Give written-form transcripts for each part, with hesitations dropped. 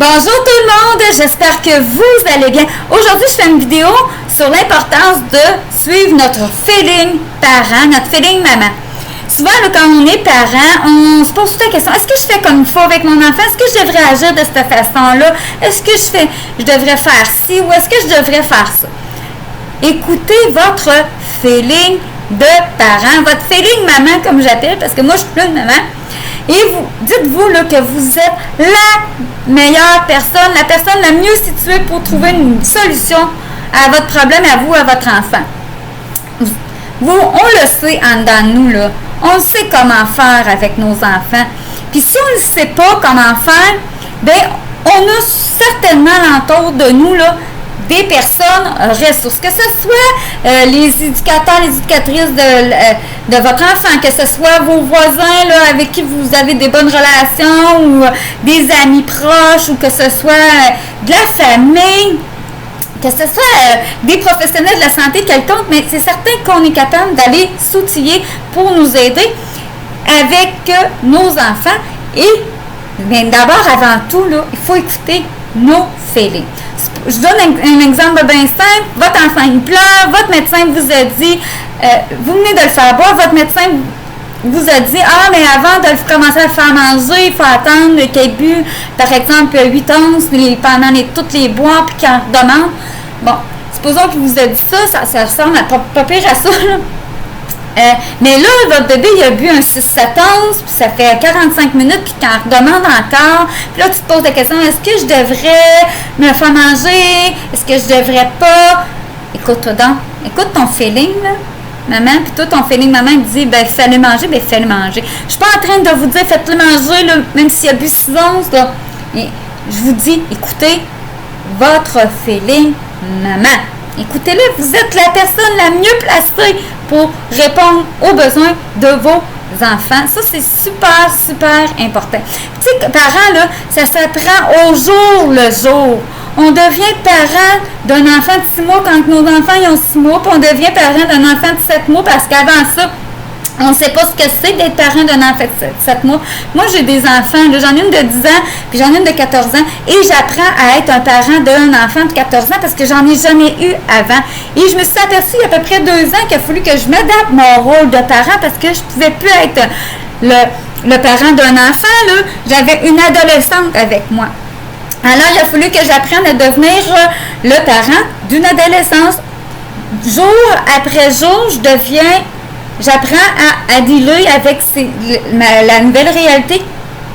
Bonjour tout le monde, j'espère que vous allez bien. Aujourd'hui, je fais une vidéo sur l'importance de suivre notre feeling parent, notre feeling maman. Souvent, là, quand on est parent, on se pose toute la question, est-ce que je fais comme il faut avec mon enfant? Est-ce que je devrais agir de cette façon-là? Est-ce que je devrais faire ci ou est-ce que je devrais faire ça? Écoutez votre feeling de parent, votre feeling maman, comme j'appelle, parce que moi, je suis plus une maman. Et vous, dites-vous là, que vous êtes la meilleure personne, la personne la mieux située pour trouver une solution à votre problème, à vous, à votre enfant. Vous, on le sait en dedans de nous, là. On sait comment faire avec nos enfants. Puis si on ne sait pas comment faire, bien, on a certainement l'entour de nous, là, des personnes ressources, que ce soit les éducateurs, les éducatrices de votre enfant, que ce soit vos voisins là, avec qui vous avez des bonnes relations, ou des amis proches, ou que ce soit de la famille, que ce soit des professionnels de la santé quelconque, mais c'est certain qu'on est capable d'aller s'outiller pour nous aider avec nos enfants. Et bien, d'abord, avant tout, là, il faut écouter nos feelings. Je donne un exemple bien simple. Votre enfant, il pleure, votre médecin vous a dit, vous venez de le faire boire, votre médecin vous a dit, mais avant de commencer à le faire manger, il faut attendre qu'il ait bu, par exemple, 8 onces pendant toutes les boires, puis qu'il en redemande. Bon, supposons qu'il vous a dit ça ressemble à pas pire à ça, là. Mais là, votre bébé, il a bu un 6-7 onces, puis ça fait 45 minutes, puis quand on redemande encore, puis là, tu te poses la question, est-ce que je devrais me faire manger? Est-ce que je devrais pas? Écoute-toi donc. Écoute ton feeling, là, maman, puis toi, ton feeling, maman, il dit, fais-le manger, fais-le manger. Je suis pas en train de vous dire, faites-le manger, là, même s'il a bu 6 onces, là. Et je vous dis, écoutez votre feeling, maman. Écoutez-le, vous êtes la personne la mieux placée pour répondre aux besoins de vos enfants. Ça, c'est super, super important. Tu sais, parents, là, ça s'apprend au jour le jour. On devient parent d'un enfant de 6 mois quand nos enfants ils ont 6 mois, puis on devient parent d'un enfant de 7 mois parce qu'avant ça, on ne sait pas ce que c'est d'être parent d'un enfant de 7 mois. Moi, j'ai des enfants, là, j'en ai une de 10 ans, puis j'en ai une de 14 ans, et j'apprends à être un parent d'un enfant de 14 ans parce que j'en ai jamais eu avant. Et je me suis aperçue il y a à peu près 2 ans qu'il a fallu que je m'adapte mon rôle de parent parce que je ne pouvais plus être le parent d'un enfant, là. J'avais une adolescente avec moi. Alors, il a fallu que j'apprenne à devenir le parent d'une adolescence. Jour après jour, j'apprends à dealer avec la nouvelle réalité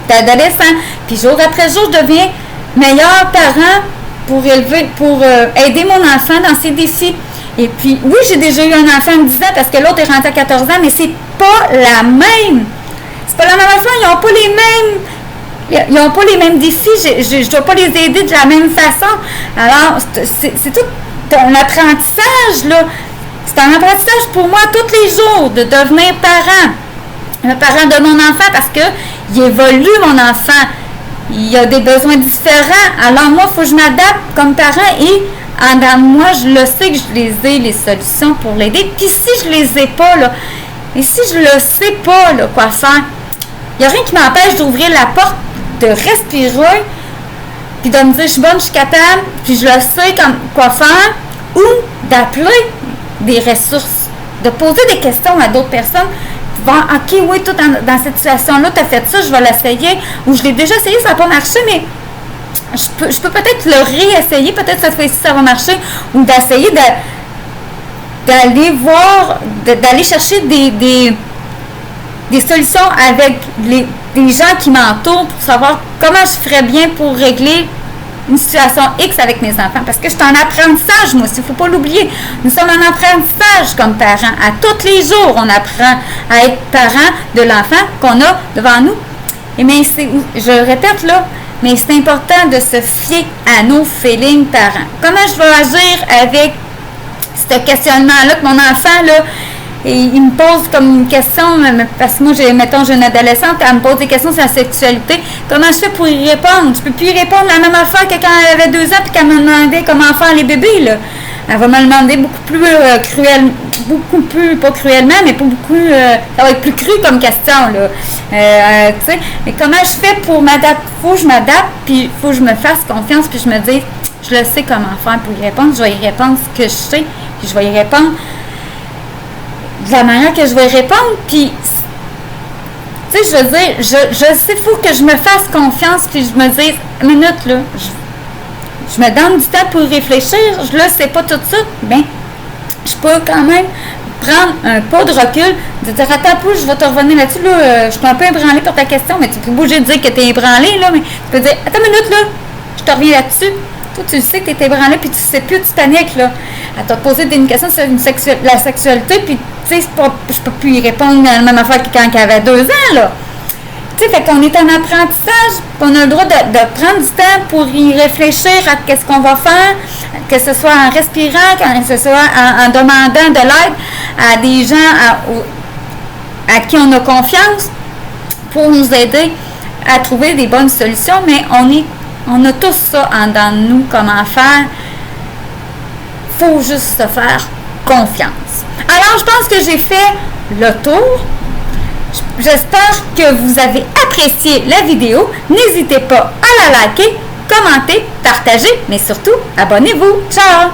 d'adolescent. Puis jour après jour, je deviens meilleur parent pour aider mon enfant dans ses défis. Et puis, oui, j'ai déjà eu un enfant de 10 ans parce que l'autre est rentré à 14 ans, mais c'est pas la même. C'est pas la même affaire, ils n'ont pas les mêmes défis. Je ne dois pas les aider de la même façon. Alors, c'est tout un apprentissage, là. C'est un apprentissage pour moi tous les jours de devenir parent. Le parent de mon enfant parce qu'il évolue, mon enfant. Il a des besoins différents. Alors moi, il faut que je m'adapte comme parent et en dedans de moi, je le sais que je les ai, les solutions pour l'aider. Puis si je les ai pas, là, et si je le sais pas, là, quoi faire, il n'y a rien qui m'empêche d'ouvrir la porte, de respirer, puis de me dire, je suis bonne, je suis capable, puis je le sais quoi faire, ou d'appeler des ressources, de poser des questions à d'autres personnes, voir, ok, oui, toi, dans cette situation-là, tu as fait ça, je vais l'essayer, ou je l'ai déjà essayé, ça n'a pas marché, mais je peux peut-être le réessayer, peut-être cette fois-ci, ça va marcher, ou d'essayer d'aller voir, d'aller chercher des solutions avec des gens qui m'entourent pour savoir comment je ferais bien pour régler une situation X avec mes enfants. Parce que je suis en apprentissage, moi, il ne faut pas l'oublier. Nous sommes en apprentissage comme parents. À tous les jours, on apprend à être parent de l'enfant qu'on a devant nous. Et mais je le répète là, mais c'est important de se fier à nos feelings parents. Comment je vais agir avec ce questionnement-là que mon enfant, là, et il me pose comme une question, parce que moi, j'ai une adolescente, elle me pose des questions sur la sexualité. Comment je fais pour y répondre? Je peux plus y répondre la même affaire que quand elle avait 2 ans, puis qu'elle me demandait comment faire les bébés, là. Elle va me demander beaucoup plus pas cruellement, mais pas beaucoup, ça va être plus cru comme question, là. Tu sais, mais comment je fais pour m'adapter? Faut que je m'adapte, puis faut que je me fasse confiance, puis je me dise, je le sais comment faire pour y répondre, je vais y répondre ce que je sais, puis je vais y répondre de la manière que je vais y répondre, puis tu sais, je veux dire, je sais, il faut que je me fasse confiance, puis je me dise, minute, là, je me donne du temps pour réfléchir, je le sais pas tout de suite, bien, je peux quand même prendre un pas de recul, de dire, attends un peu, je vais te revenir là-dessus, là, je suis un peu ébranlée par ta question, mais tu es obligé de dire que tu es ébranlée, là, mais tu peux dire, attends une minute, là, je te reviens là-dessus. Toi, tu le sais que tu es ébranlée, puis tu sais plus, tu paniques, là. Elle t'a posé une question sur la sexualité, puis, tu sais, je peux plus y répondre à la même affaire que quand elle avait 2 ans, là. Tu sais, fait qu'on est en apprentissage, on a le droit de prendre du temps pour y réfléchir à qu'est-ce qu'on va faire, que ce soit en respirant, que ce soit en demandant de l'aide à des gens à qui on a confiance pour nous aider à trouver des bonnes solutions, mais on a tous ça en dedans de nous, comment faire. Faut juste se faire confiance. Alors, je pense que j'ai fait le tour. J'espère que vous avez apprécié la vidéo. N'hésitez pas à la liker, commenter, partager, mais surtout, abonnez-vous. Ciao!